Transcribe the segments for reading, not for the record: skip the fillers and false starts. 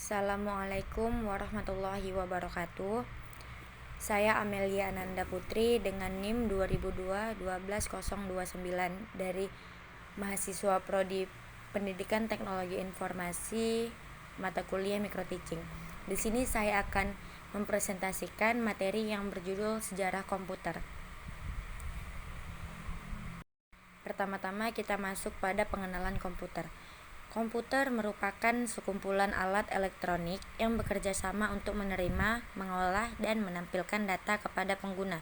Assalamualaikum warahmatullahi wabarakatuh. Saya Amelia Ananda Putri dengan NIM 2002-12029 dari mahasiswa Prodi Pendidikan Teknologi Informasi mata kuliah Micro Teaching. Di sini saya akan mempresentasikan materi yang berjudul Sejarah Komputer. Pertama-tama kita masuk pada pengenalan komputer. Komputer merupakan sekumpulan alat elektronik yang bekerja sama untuk menerima, mengolah, dan menampilkan data kepada pengguna.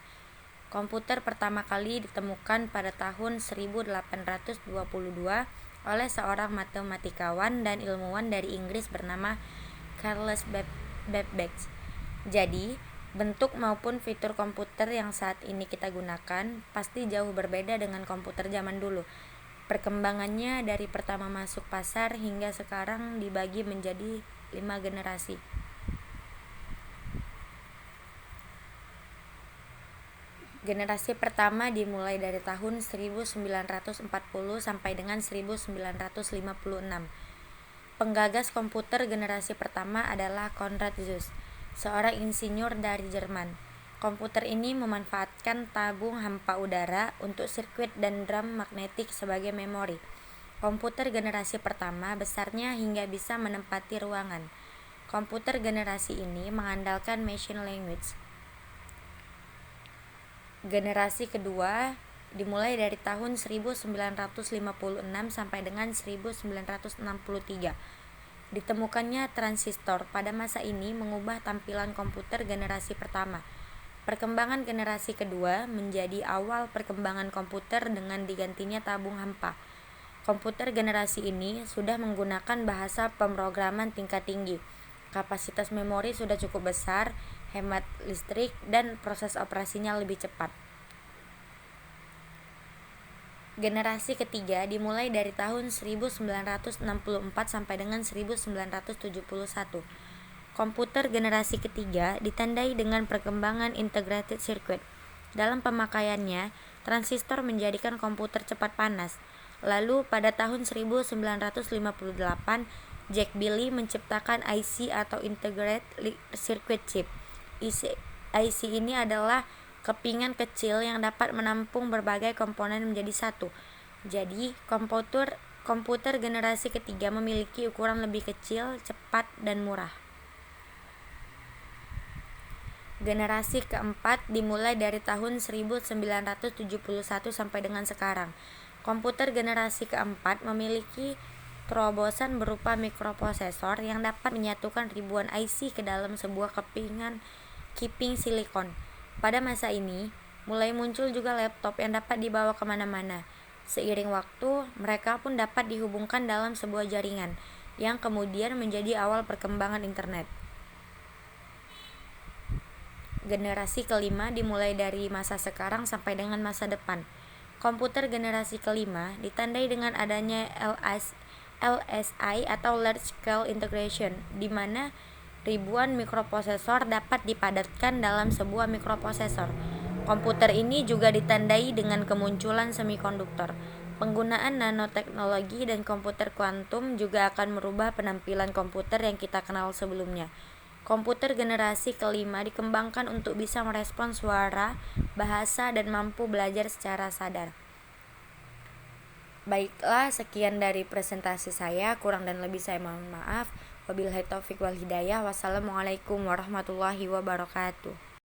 Komputer pertama kali ditemukan pada tahun 1822 oleh seorang matematikawan dan ilmuwan dari Inggris bernama Charles Babbage. Jadi, bentuk maupun fitur komputer yang saat ini kita gunakan pasti jauh berbeda dengan komputer zaman dulu. Perkembangannya dari pertama masuk pasar hingga sekarang dibagi menjadi 5 generasi. Generasi pertama dimulai dari tahun 1940 sampai dengan 1956. Penggagas komputer generasi pertama adalah Konrad Zuse, seorang insinyur dari Jerman. Komputer ini memanfaatkan tabung hampa udara untuk sirkuit dan drum magnetik sebagai memori. Komputer generasi pertama besarnya hingga bisa menempati ruangan. Komputer generasi ini mengandalkan machine language. Generasi kedua dimulai dari tahun 1956 sampai dengan 1963. Ditemukannya transistor pada masa ini mengubah tampilan komputer generasi pertama. Perkembangan generasi kedua menjadi awal perkembangan komputer dengan digantinya tabung hampa. Komputer generasi ini sudah menggunakan bahasa pemrograman tingkat tinggi. Kapasitas memori sudah cukup besar, hemat listrik, dan proses operasinya lebih cepat. Generasi ketiga dimulai dari tahun 1964 sampai dengan 1971. Komputer generasi ketiga ditandai dengan perkembangan integrated circuit. Dalam pemakaiannya, transistor menjadikan komputer cepat panas. Lalu pada tahun 1958, Jack Billy menciptakan IC atau Integrated Circuit Chip. IC ini adalah kepingan kecil yang dapat menampung berbagai komponen menjadi satu. Jadi, komputer generasi ketiga memiliki ukuran lebih kecil, cepat, dan murah. Generasi keempat dimulai dari tahun 1971 sampai dengan sekarang. Komputer generasi keempat memiliki terobosan berupa mikroprosesor yang dapat menyatukan ribuan IC ke dalam sebuah keping silikon. Pada masa ini, mulai muncul juga laptop yang dapat dibawa kemana-mana. Seiring waktu, mereka pun dapat dihubungkan dalam sebuah jaringan, yang kemudian menjadi awal perkembangan internet. Generasi kelima dimulai dari masa sekarang sampai dengan masa depan. Komputer generasi kelima ditandai dengan adanya LSI atau Large Scale Integration, di mana ribuan mikroprosesor dapat dipadatkan dalam sebuah mikroprosesor. Komputer ini juga ditandai dengan kemunculan semikonduktor. Penggunaan nanoteknologi dan komputer kuantum juga akan merubah penampilan komputer yang kita kenal sebelumnya. Komputer generasi kelima dikembangkan untuk bisa merespon suara, bahasa, dan mampu belajar secara sadar. Baiklah, sekian dari presentasi saya. Kurang dan lebih saya mohon maaf. Wabillahi taufiq wal hidayah. Wassalamualaikum warahmatullahi wabarakatuh.